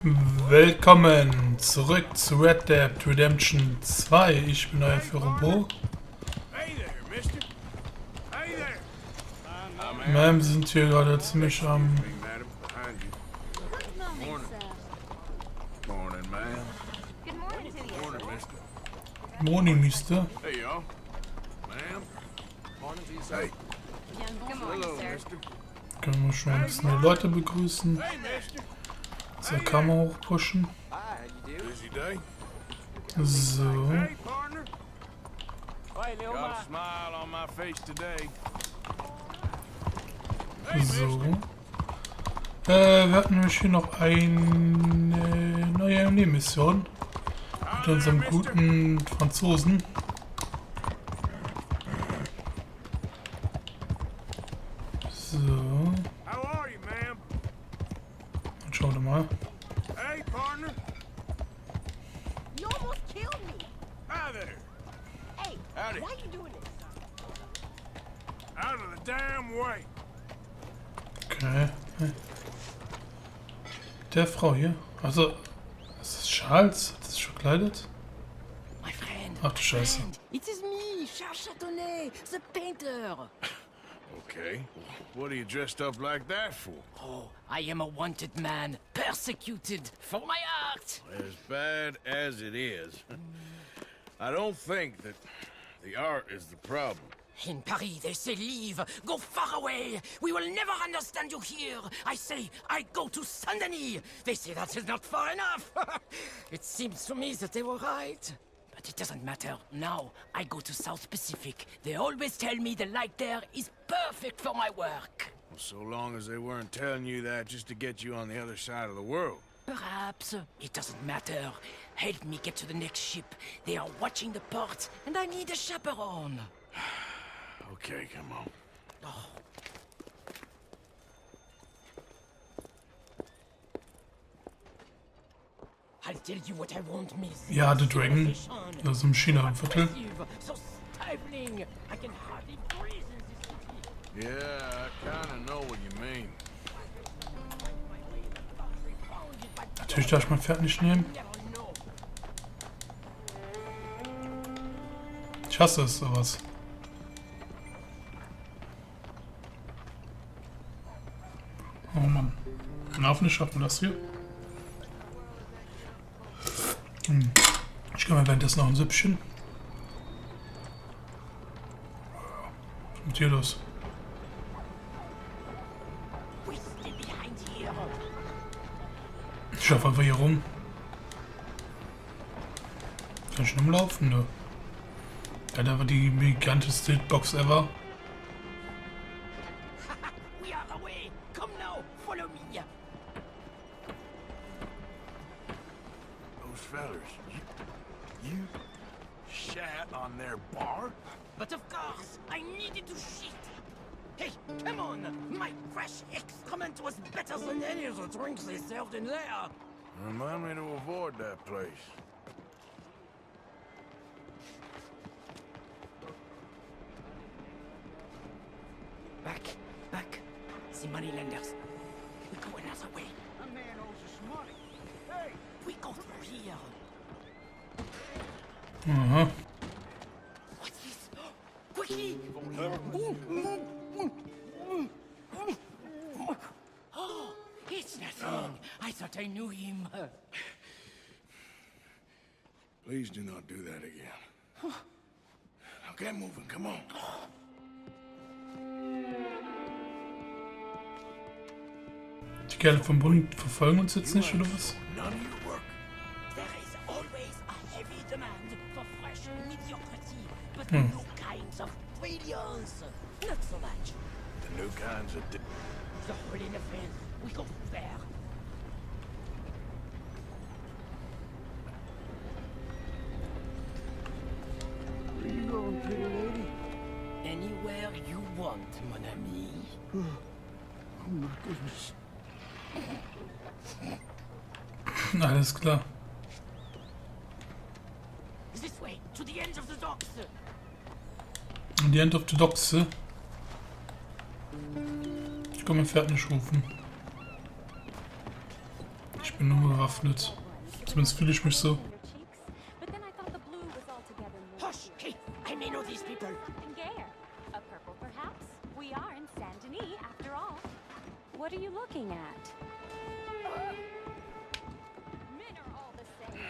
Willkommen zurück zu Red Dead Redemption 2. Ich bin euer FioreBo. Wir sind hier gerade ziemlich am... Morning, Mister. Können wir schon ein bisschen die Leute begrüßen. Zur Kamera hochpushen. So. So. Wir hatten nämlich hier noch eine neue Mission mit unserem guten Franzosen. So. Und schau doch mal. Okay. Der Frau hier. Also, ist das Charles? Hat das schon verkleidet? Ach du Scheiße. It is me, Charles Chatonnet, the painter. Okay. What are you dressed up like that for? Oh, I am a wanted man, persecuted for my art. As bad as it is, I don't think that the art is the problem. In Paris, they say leave, go far away. We will never understand you here. I say, I go to Saint-Denis. They say that is not far enough. It seems to me that they were right. But it doesn't matter. Now, I go to South Pacific. They always tell me the light there is perfect for my work. Well, so long as they weren't telling you that just to get you on the other side of the world. Perhaps. It doesn't matter. Help me get to the next ship. They are watching the port, and I need a chaperone. Okay, come on. Oh. I'll tell you what I want, miss. Ja, The Dragon. Das ist im China-Viertel. So stifling. I can hardly breathe in this city. Yeah, I kinda know what you mean. Natürlich darf ich mein Pferd nicht nehmen. Ich hasse es, sowas. Oh Mann. Na, hoffentlich schaffen wir das hier. Ich kann mir währenddessen noch ein Süppchen. Was ist mit hier los? Ich schaffe einfach hier rum. Kann ich umlaufen? Ne? Ja, da war die gigantischste Box ever. You shat on their bar? But of course, I needed to shit. Hey, come on! My fresh excrement was better than any of the drinks they served in there. Remind me to avoid that place. Back. The moneylenders. We go another way. A man owes us money. Hey! We go through here. Aha. What's this? Quickly! Oh, it's nothing. I thought I knew him. Please do not do that again. Now get moving, come on. Die Kerle vom Bund verfolgen uns jetzt nicht, oder was? None of your work. There is always a heavy demand for fresh mediocrity, but new kinds of brilliance. Not so much. The new kinds of... The hole in the fence. We go there. Where you going, pretty lady? Anywhere you want, mon ami. Oh my goodness. Alles klar. This way, to the end of the docks. The end of the docks. Ich kann mein Pferd nicht rufen. Ich bin bin nur bewaffnet. Zumindest fühle ich mich so. But then I thought the blue was altogether more Hush! Hey, I may know these people. something gayer. A purple, perhaps? We are in Saint Denis, after all. What are you looking at? Men are all the same.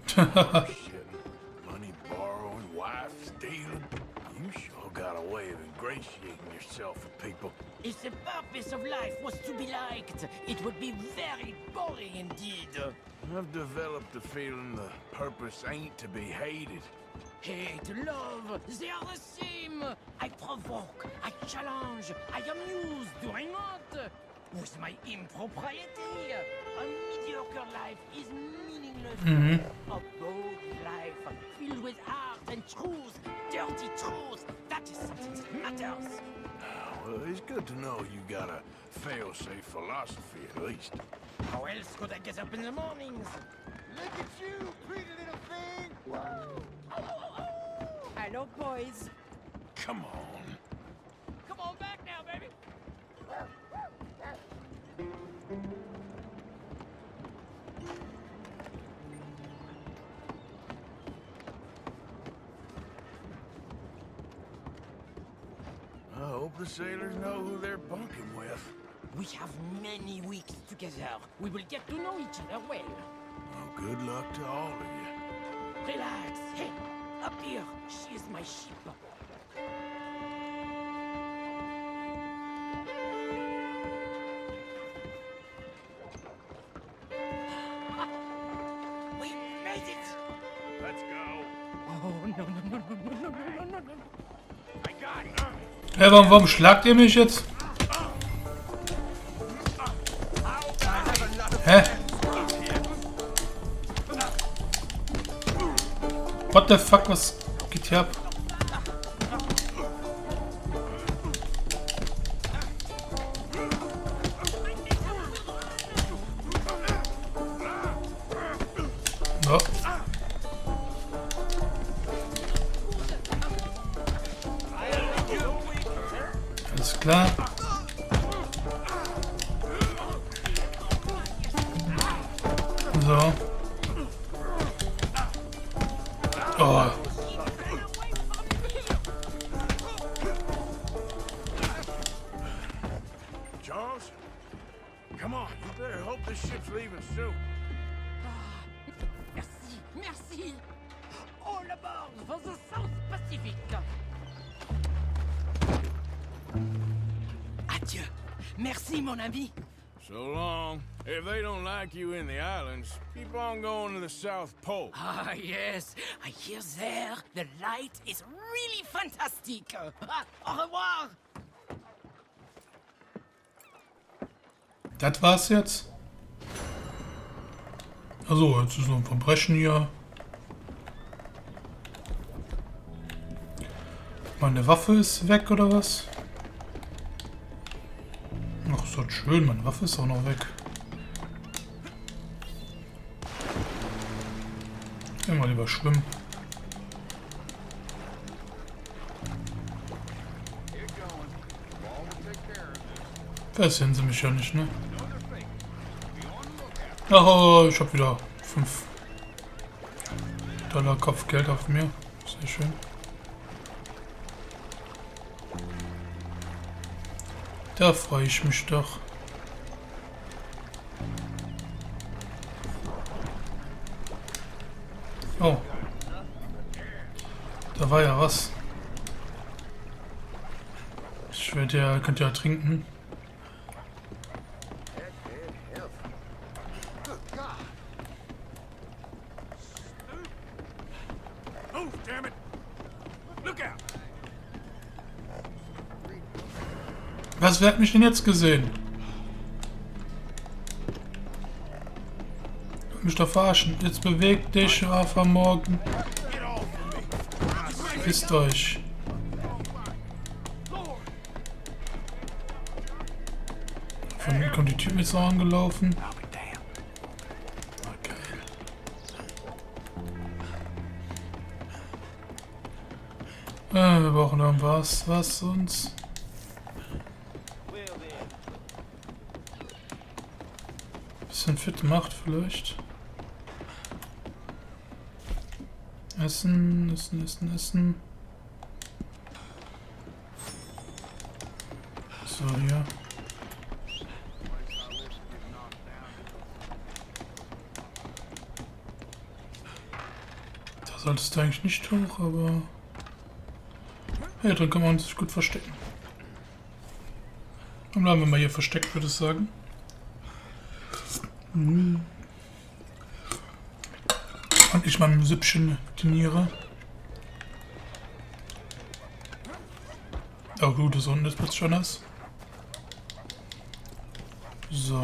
Shitting, money borrowing, wife stealing. You sure got a way of ingratiating yourself with people. If the purpose of life was to be liked, it would be very boring indeed. I've developed the feeling the purpose ain't to be hated. Hate, love, they are the same. I provoke, I challenge, I amuse, do I not? With my impropriety, a mediocre life is meaningless. A bold life filled with art and truth, dirty truth, that is something that matters. Well, it's good to know you got a fail-safe philosophy, at least. How else could I get up in the mornings? Look at you, pretty little thing! Hello, boys. Come on. Come on back now, baby. I hope the sailors know who they're bunking with. We have many weeks together. We will get to know each other well. Well, good luck to all of you. Relax. Hey, up here. She is my ship. We made it. Let's go. Oh, no. I got it. Hey, warum schlagt ihr mich jetzt? Hä? What the fuck, was geht hier ab? So. Alles klar. So. Oh. Charles? Come on, you better hope this ship's leaving soon. Merci. All aboard for the South Pacific. Adieu. Merci, mon ami. So long. If they don't like you in the islands, keep on going to the South Pole. Ah, yes. I hear there the light is really fantastic. Au revoir. Das war's jetzt. Also, jetzt ist noch ein Verbrechen hier. Meine Waffe ist weg, oder was? Ach, ist das schön. Meine Waffe ist auch noch weg. Gehen wir lieber schwimmen. Da sehen sie mich ja nicht, ne? Oh, ich habe wieder 5 Dollar Kopfgeld auf mir. Sehr schön. Da freue ich mich doch. Oh. Da war ja was. Ich werde ja, könnt ja trinken. Move, damn it! Look out! Was, wer hat mich denn jetzt gesehen? Mich doch verarschen. Jetzt bewegt dich, Rafa, morgen. Wisst euch. Von mir kommt die Tür jetzt auch angelaufen. Okay. Wir brauchen irgendwas, was uns... bisschen fit macht vielleicht. Essen, essen, essen, essen. So, hier. Da solltest du eigentlich nicht hoch, aber... Hier drin kann man sich gut verstecken. Dann bleiben wir mal hier versteckt, würde ich sagen. Und ich mal mit dem Süppchen diniere. Oh gut, das unten ist plötzlich schon nass. So.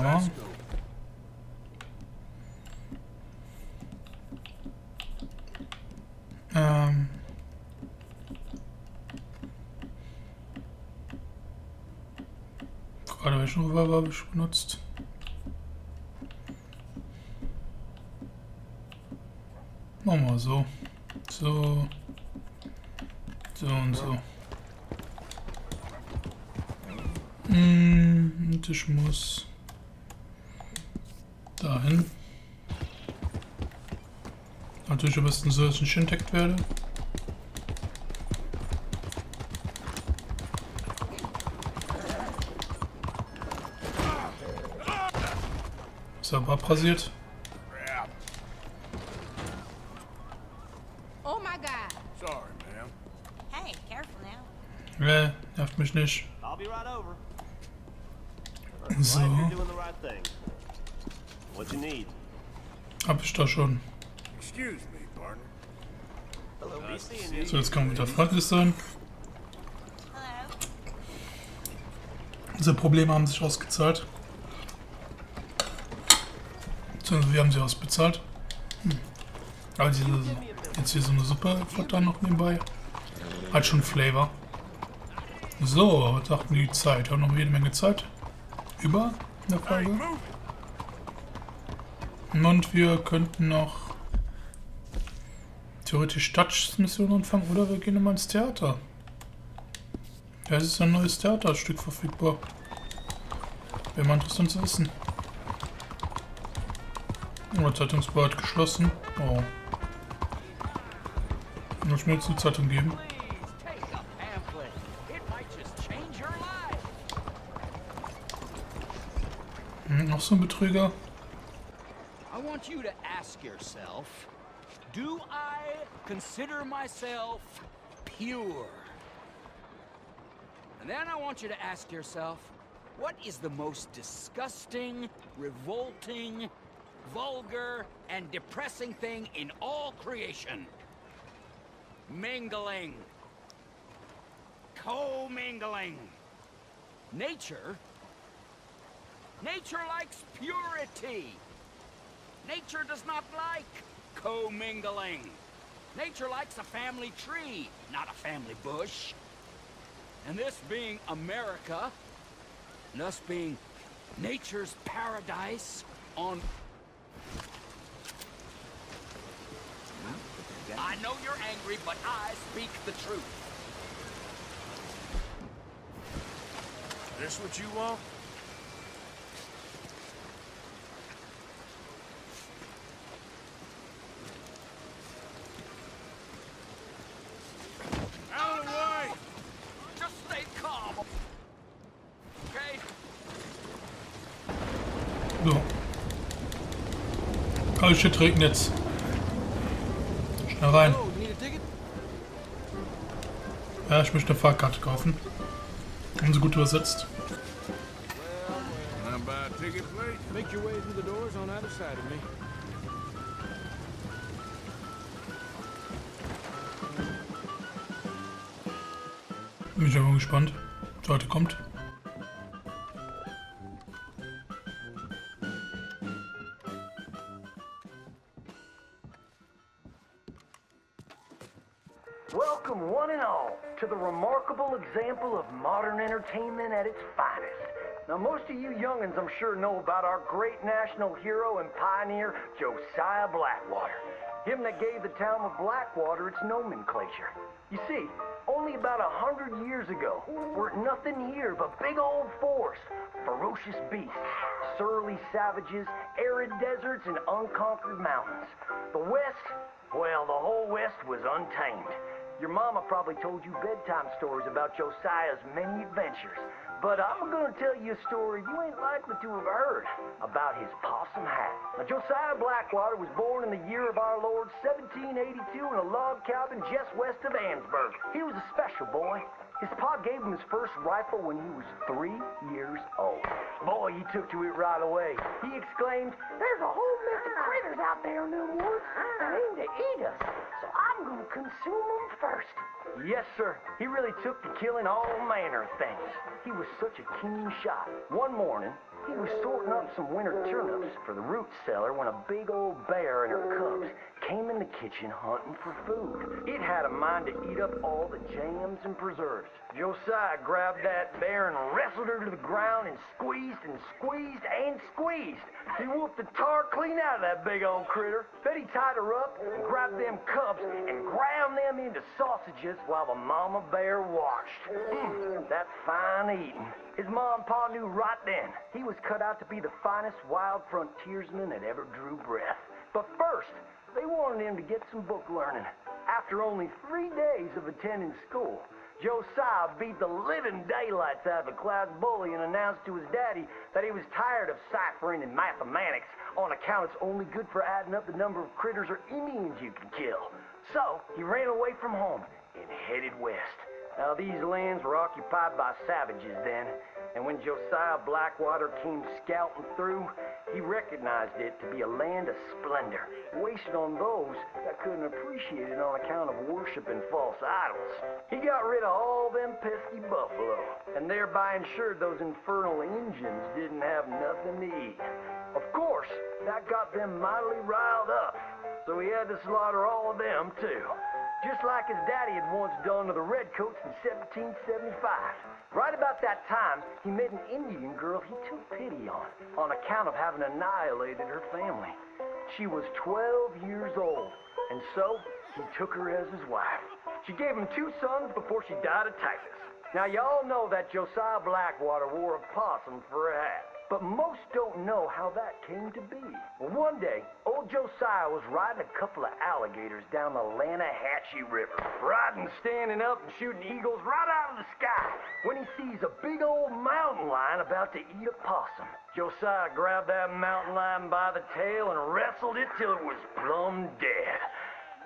Gerade welchen Revolver habe ich benutzt? Machen wir so. So. So und so. Und ich muss dahin. Natürlich am besten so, dass ich nicht entdeckt werde. Ist aber abrasiert. Oh my God. Sorry, ma'am. Hey, careful now. Nervt mich nicht. I'll be right over. So. Glad you're doing the right thing. What you need? Hab ich da schon. Excuse me, partner. Hello, be seeing you. So, jetzt kann man wieder freundlich sein. Hello. Diese Probleme haben sich ausgezahlt. Beziehungsweise wir haben sie ausbezahlt. Aber jetzt hier so eine Suppe Futter noch nebenbei. Hat schon Flavor. So, was sagt denn die Zeit? Wir haben noch jede Menge Zeit. Über in der Folge. Und wir könnten noch theoretisch Touch-Missionen anfangen oder wir gehen nochmal ins Theater. Ja, es ist ein neues Theaterstück verfügbar. Wäre mal interessant zu wissen. Oh, Zeitungsbau hat geschlossen. Oh. Muss ich mir jetzt eine Zeitung geben? Noch so ein Betrüger. I want you to ask yourself, do I consider myself pure? And then I want you to ask yourself, what is the most disgusting, revolting, vulgar, and depressing thing in all creation? Mingling. Co-mingling. Nature likes purity. Nature does not like co-mingling. Nature likes a family tree, not a family bush. And this being America, and us being nature's paradise on... I know you're angry, but I speak the truth. This what you want? Out of the way! Just stay calm. Okay? So. Kaltes Trinken jetzt. Schnell rein. Oh, you need a ticket? Ja, ich möchte eine Fahrkarte kaufen. Haben sie gut übersetzt. Can I buy a ticket, please? Make your way through the doors on either side of me. Bin ich aber gespannt, was heute kommt. Welcome, one and all, to the remarkable example of modern entertainment at its finest. Now, most of you youngins, I'm sure, know about our great national hero and pioneer, Josiah Blackwater. Him that gave the town of Blackwater its nomenclature. You see, only about 100 years ago, weren't nothing here but big old forest, ferocious beasts, surly savages, arid deserts, and unconquered mountains. The West, well, the whole West was untamed. Your mama probably told you bedtime stories about Josiah's many adventures. But I'm gonna tell you a story you ain't likely to have heard about his possum hat. Now, Josiah Blackwater was born in the year of our Lord 1782 in a log cabin just west of Ansburg. He was a special boy. His pa gave him his first rifle when he was 3 years old. Boy, he took to it right away. He exclaimed, "There's a whole mess of critters out there in them woods that aim to eat us, so I'm gonna consume them first." Yes, sir. He really took to killing all manner of things. He was such a keen shot. One morning, he was sorting up some winter turnips for the root cellar when a big old bear and her cubs came in the kitchen hunting for food. It had a mind to eat up all the jams and preserves. Josiah grabbed that bear and wrestled her to the ground and squeezed and squeezed and squeezed. He whooped the tar clean out of that big old critter. Then he tied her up and grabbed them cubs and ground them into sausages while the mama bear watched. That's fine eating. His mom and pa knew right then he was cut out to be the finest wild frontiersman that ever drew breath. But first, they wanted him to get some book learning. After only 3 days of attending school, Josiah beat the living daylights out of the class bully and announced to his daddy that he was tired of ciphering and mathematics on account it's only good for adding up the number of critters or Indians you can kill. So he ran away from home and headed west. Now, these lands were occupied by savages then, and when Josiah Blackwater came scouting through, he recognized it to be a land of splendor, wasted on those that couldn't appreciate it on account of worshiping false idols. He got rid of all them pesky buffalo, and thereby ensured those infernal Injuns didn't have nothing to eat. Of course, that got them mightily riled up, so he had to slaughter all of them too. Just like his daddy had once done to the Redcoats in 1775. Right about that time, he met an Indian girl he took pity on account of having annihilated her family. She was 12 years old, and so he took her as his wife. She gave him 2 sons before she died of typhus. Now, y'all know that Josiah Blackwater wore a possum for a hat. But most don't know how that came to be. Well, one day, old Josiah was riding a couple of alligators down the Lanahatchee River. Riding, standing up, and shooting eagles right out of the sky when he sees a big old mountain lion about to eat a possum. Josiah grabbed that mountain lion by the tail and wrestled it till it was plumb dead.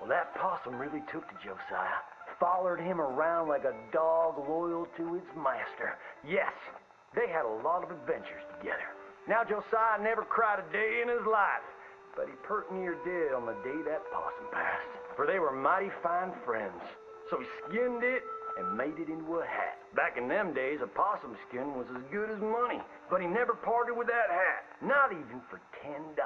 Well, that possum really took to Josiah. Followed him around like a dog loyal to its master. Yes, they had a lot of adventures together. Now, Josiah never cried a day in his life, but he pert near did on the day that possum passed. For they were mighty fine friends. So he skinned it and made it into a hat. Back in them days, a possum skin was as good as money. But he never parted with that hat, not even for $10.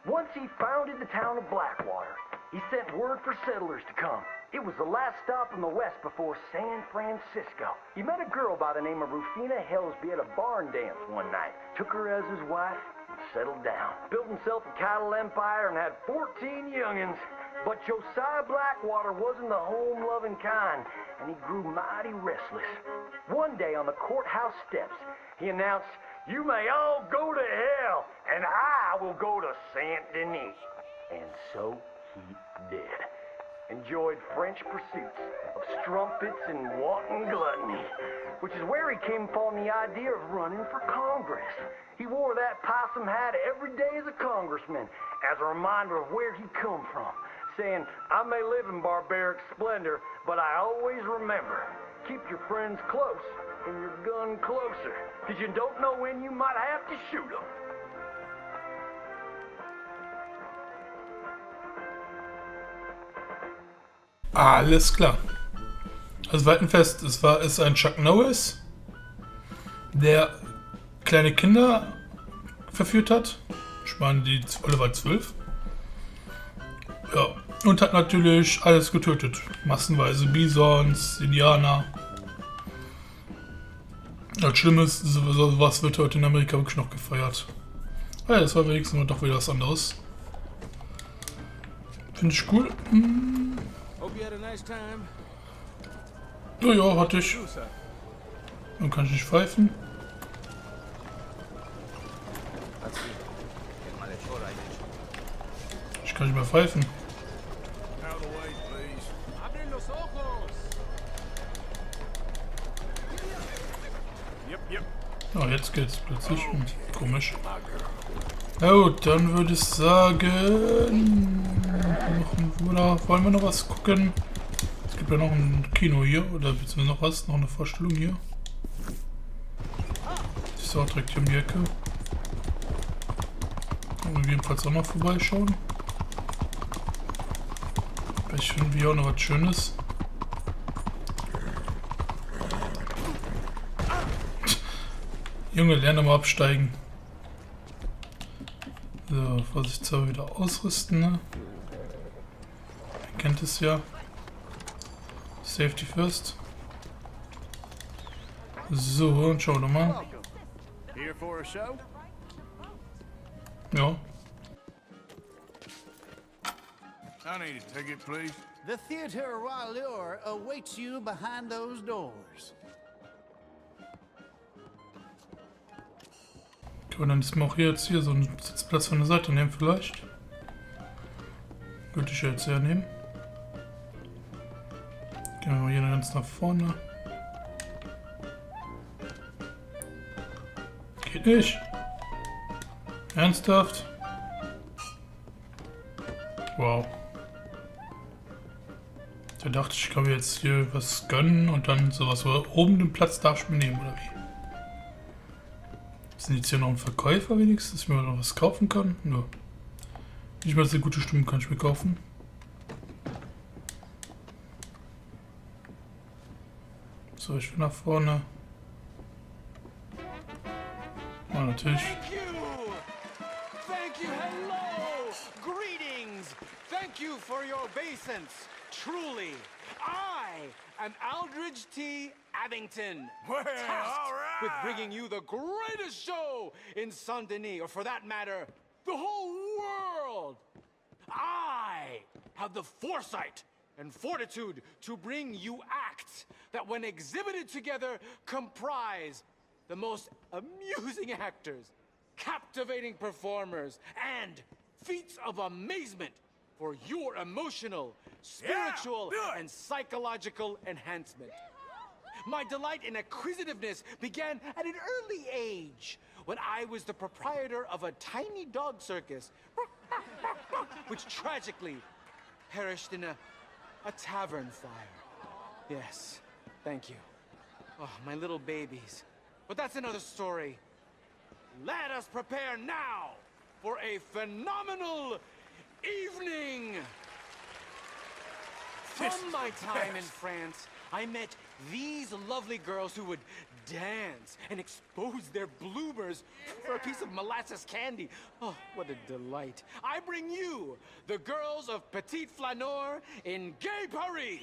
Once he founded the town of Blackwater, he sent word for settlers to come. It was the last stop in the west before San Francisco. He met a girl by the name of Rufina Helsby at a barn dance one night, took her as his wife, and settled down. Built himself a cattle empire and had 14 youngins. But Josiah Blackwater wasn't the home-loving kind, and he grew mighty restless. One day on the courthouse steps, he announced, "You may all go to hell, and I will go to Saint Denis." And so he did. Enjoyed French pursuits of strumpets and wanton gluttony, which is where he came upon the idea of running for Congress. He wore that possum hat every day as a congressman, as a reminder of where he come from, saying, "I may live in barbaric splendor, but I always remember, keep your friends close and your gun closer, because you don't know when you might have to shoot them." Alles klar. Also Waltenfest ist ein Chuck Norris, der kleine Kinder verführt hat. Ich meine, die alle war 12. Ja, und hat natürlich alles getötet. Massenweise Bisons, Indianer. Das Schlimme ist, sowas wird heute in Amerika wirklich noch gefeiert. Ja, das war wenigstens mal doch wieder was anderes. Finde ich cool. Hope you had a nice time. Ja, hatte ich. Dann kann ich nicht pfeifen. Ich kann nicht mehr pfeifen. Out of the way, please. Abre los ojos. Yep. Ah, jetzt geht's plötzlich. Komisch. Ja gut, dann würde ich sagen... Oder wollen wir noch was gucken? Es gibt ja noch ein Kino hier, oder beziehungsweise noch was, noch eine Vorstellung hier. Das ist auch direkt hier um die Ecke. Und jedenfalls auch noch vorbeischauen. Vielleicht finden wir auch noch was Schönes. Junge, lerne mal absteigen. So, vorsichtshalber wieder ausrüsten, ne? Ihr kennt es ja. Safety first. So, und schauen wir mal. Here for a show? Ja. I need a ticket, please. The Theatre Royale awaits you behind those doors. Können wir dann diesmal auch hier jetzt so einen Sitzplatz von der Seite nehmen vielleicht? Würde ich ja jetzt hernehmen. Gehen wir mal hier ganz nach vorne. Geht nicht. Ernsthaft? Wow. Da dachte ich, kann mir jetzt hier was gönnen und dann sowas. Oben den Platz darf ich mir nehmen, oder wie? Sind jetzt hier noch ein Verkäufer wenigstens, dass ich mir noch was kaufen kann? Nö. Nicht mal so gute Stimme kann ich mir kaufen. So, ich will nach vorne. Ja, natürlich. Thank you, hello! Greetings! Thank you for your obeisance. Truly, I am Aldridge T. Abington. Well, tasked all right. with bringing you the greatest show in Saint-Denis, or for that matter, the whole world. I have the foresight and fortitude to bring you acts that, when exhibited together, comprise the most amusing actors, captivating performers, and feats of amazement for your emotional, spiritual, and psychological enhancement. My delight in acquisitiveness began at an early age, when I was the proprietor of a tiny dog circus, which tragically perished in a tavern fire. Yes, thank you. Oh, my little babies. But that's another story. Let us prepare now for a phenomenal evening. From my time in France, I met these lovely girls who would dance and expose their bloomers for a piece of molasses candy. Oh, what a delight. I bring you the girls of Petit Flaneur in Gay Paris.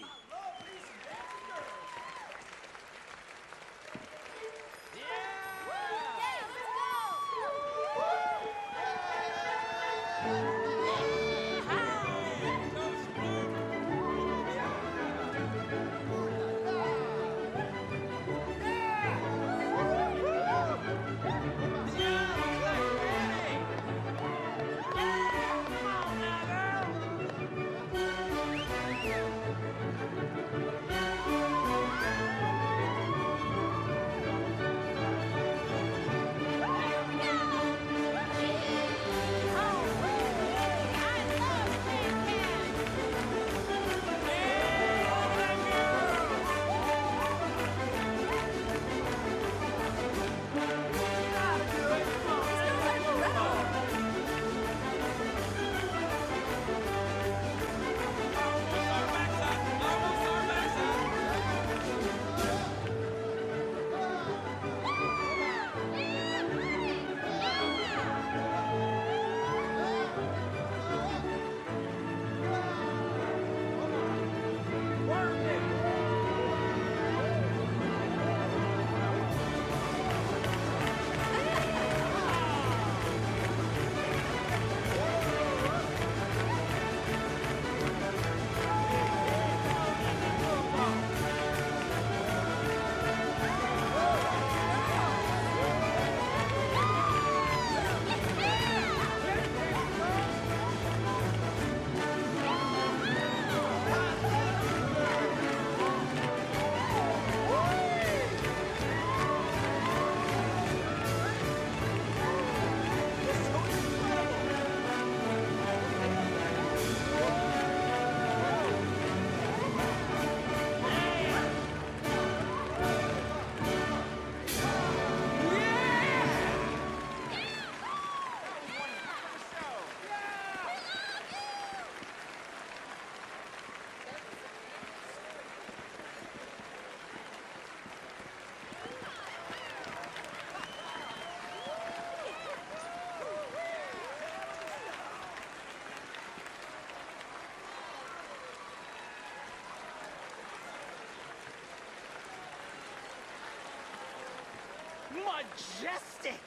majestic!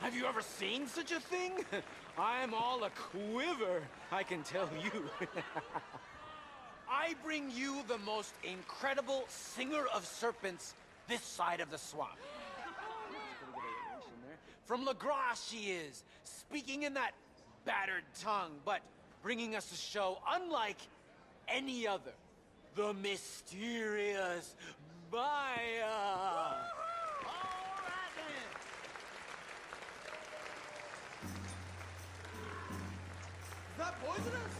Have you ever seen such a thing? I'm all a quiver, I can tell you. I bring you the most incredible singer of serpents this side of the swamp. From LaGrasse she is, speaking in that battered tongue, but bringing us a show unlike any other. The mysterious Maya. All right then. Is that poisonous?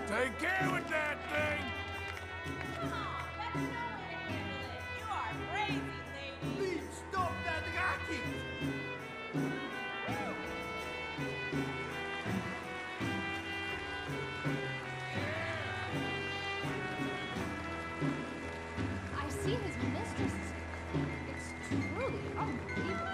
Take care with that thing! You are crazy, lady. Please stop that racket! I see his mistress. It's truly unbelievable.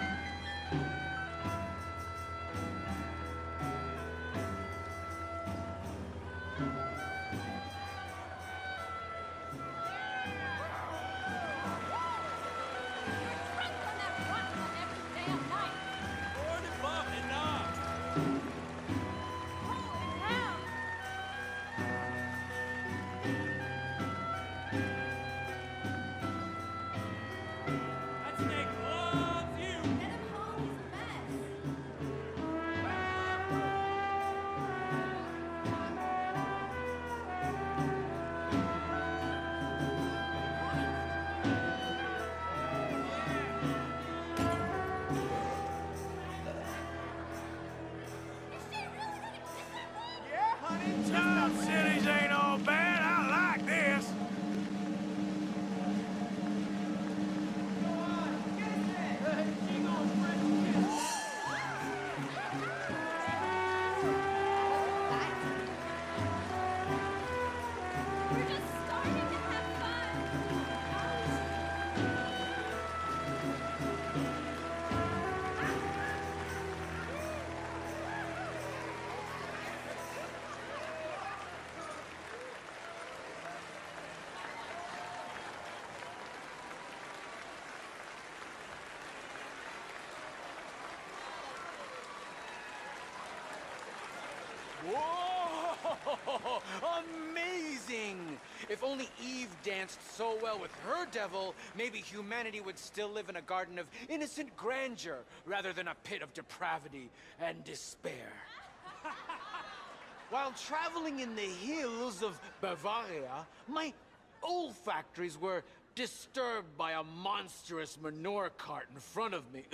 Some cities ain't all bad. I like this. We're just starting to have fun. Whoa! Amazing! If only Eve danced so well with her devil, maybe humanity would still live in a garden of innocent grandeur rather than a pit of depravity and despair. While traveling in the hills of Bavaria, my olfactories were disturbed by a monstrous manure cart in front of me.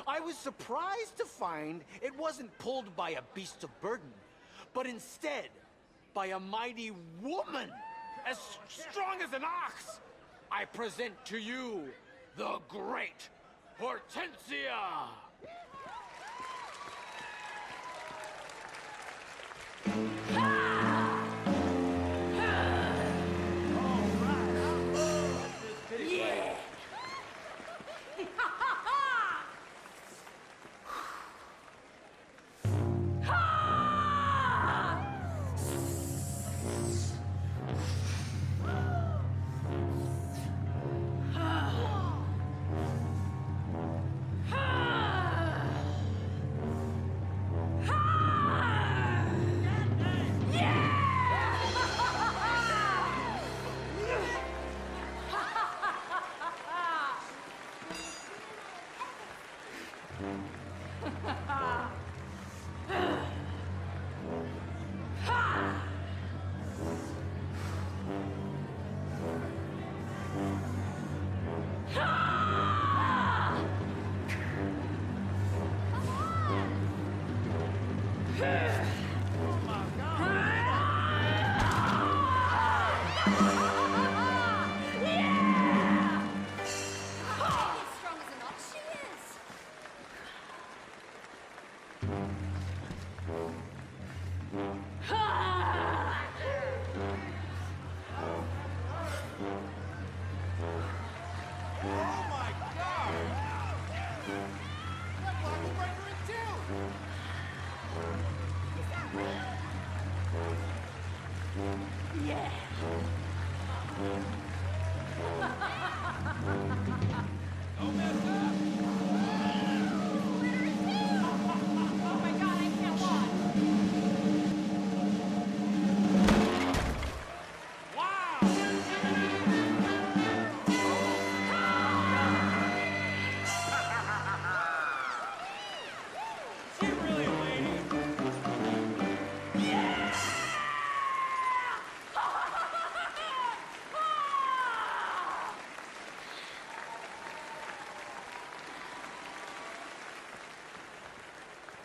I was surprised to find it wasn't pulled by a beast of burden, but instead by a mighty woman, as strong as an ox. I present to you the great Hortensia! Yeah!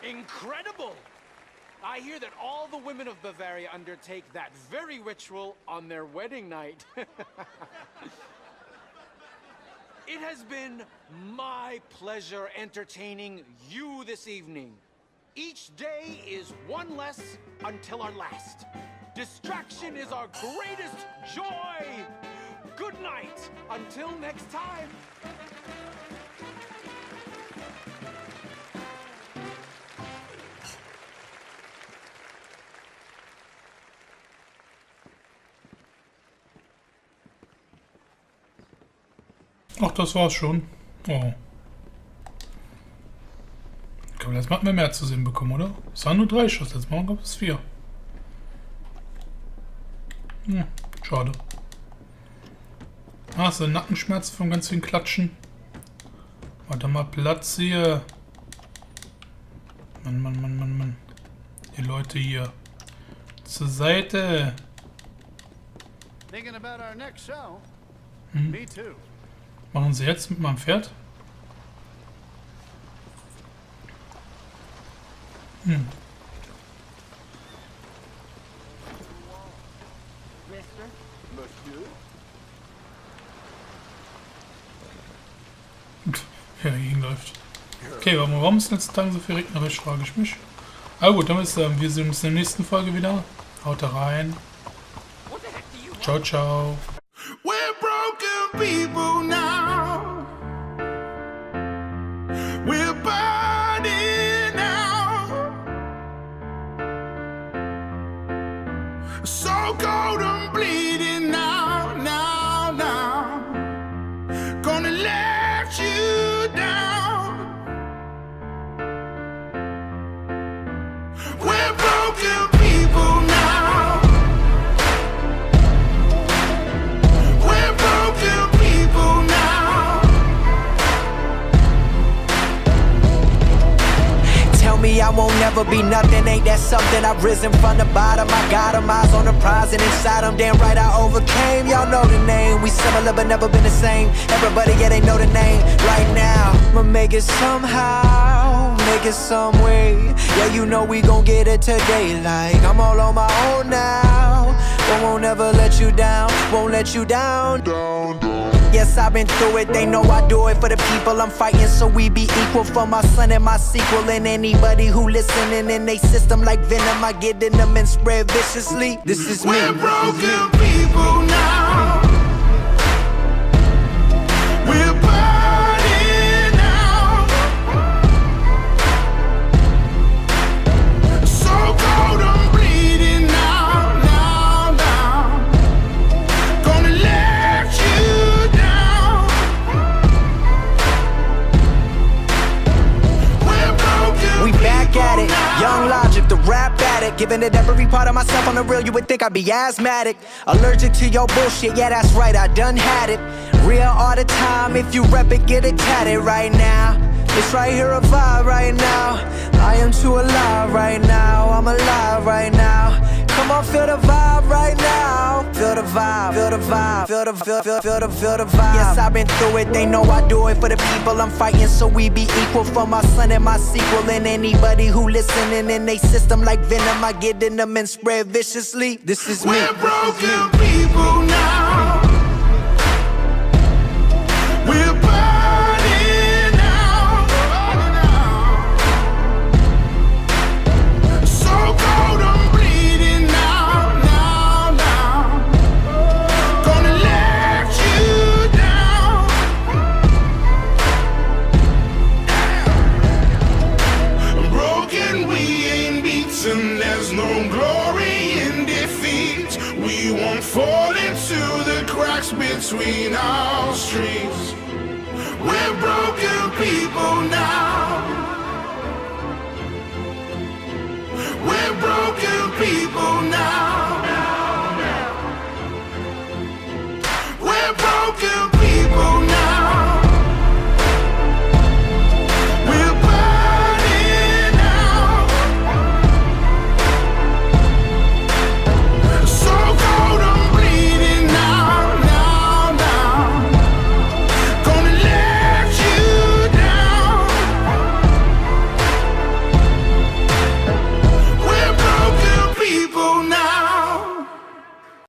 Incredible! I hear that all the women of Bavaria undertake that very ritual on their wedding night. It has been my pleasure entertaining you this evening. Each day is one less until our last. Distraction is our greatest joy! Good night, until next time! Ach, das war's schon. Oh. Ich glaube, das hat man mehr zu sehen bekommen, oder? Es waren nur 3 Schuss, jetzt machen wir es 4. Hm, schade. Ah, so Nackenschmerzen vom ganz vielen Klatschen. Warte mal, Platz hier. Mann. Die Leute hier. Zur Seite. Thinking about our next show? Hm. Me too. Machen sie jetzt mit meinem Pferd? Hm. Ja, hier läuft. Okay, warum ist in den letzten Tagen so viel regnerisch, frage ich mich. Aber gut, dann ist wir sehen uns in der nächsten Folge wieder. Haut rein. Ciao, ciao. We're broken people now. We're burning out. So cold and bleeding now, now. Gonna let you down. We're broken people now. We're broken people now. Tell me I won't never be nothing, ain't that something? I've risen from the bottom, I got 'em, eyes on the prize and inside 'em, damn right I overcame. Y'all know the name, we similar but never been the same. Everybody, yeah, they know the name. Right now, I'ma make it somehow, make it some way. Yeah, you know we gon' get it today, like I'm all on my own now. But won't ever let you down, won't let you down. Yes, I've been through it, they know I do it for the people I'm fighting, so we be equal for my son and my sequel. And anybody who listening in they system like venom, I get in them and spread viciously. This is me. We're broken people now. We're burning out. So cold and bleeding now, now. Gonna let you down. We're broken. We back at it, people now. young Logic, the rap addict. Giving it every part of myself on the real, you would think I'd be asthmatic. Allergic to your bullshit, yeah that's right, I done had it. Real all the time, if you rep it, get it tatted right now. It's right here, a vibe right now. I am too alive right now. I'm alive right now. Come on, feel the vibe right now. Feel the vibe, feel the vibe, feel the vibe. Yes, I've been through it. They know I do it for the people I'm fighting, so we be equal. For my son and my sequel, and anybody who listening in they system like venom. I get in them and spread viciously. This is me. We're broken people now. We're burning out. So cold, I'm bleeding now, now. Gonna let you down. Broken, we ain't beaten. There's no glory in defeat. We won't fall into the cracks between our streets. We're broken people now. We're broken.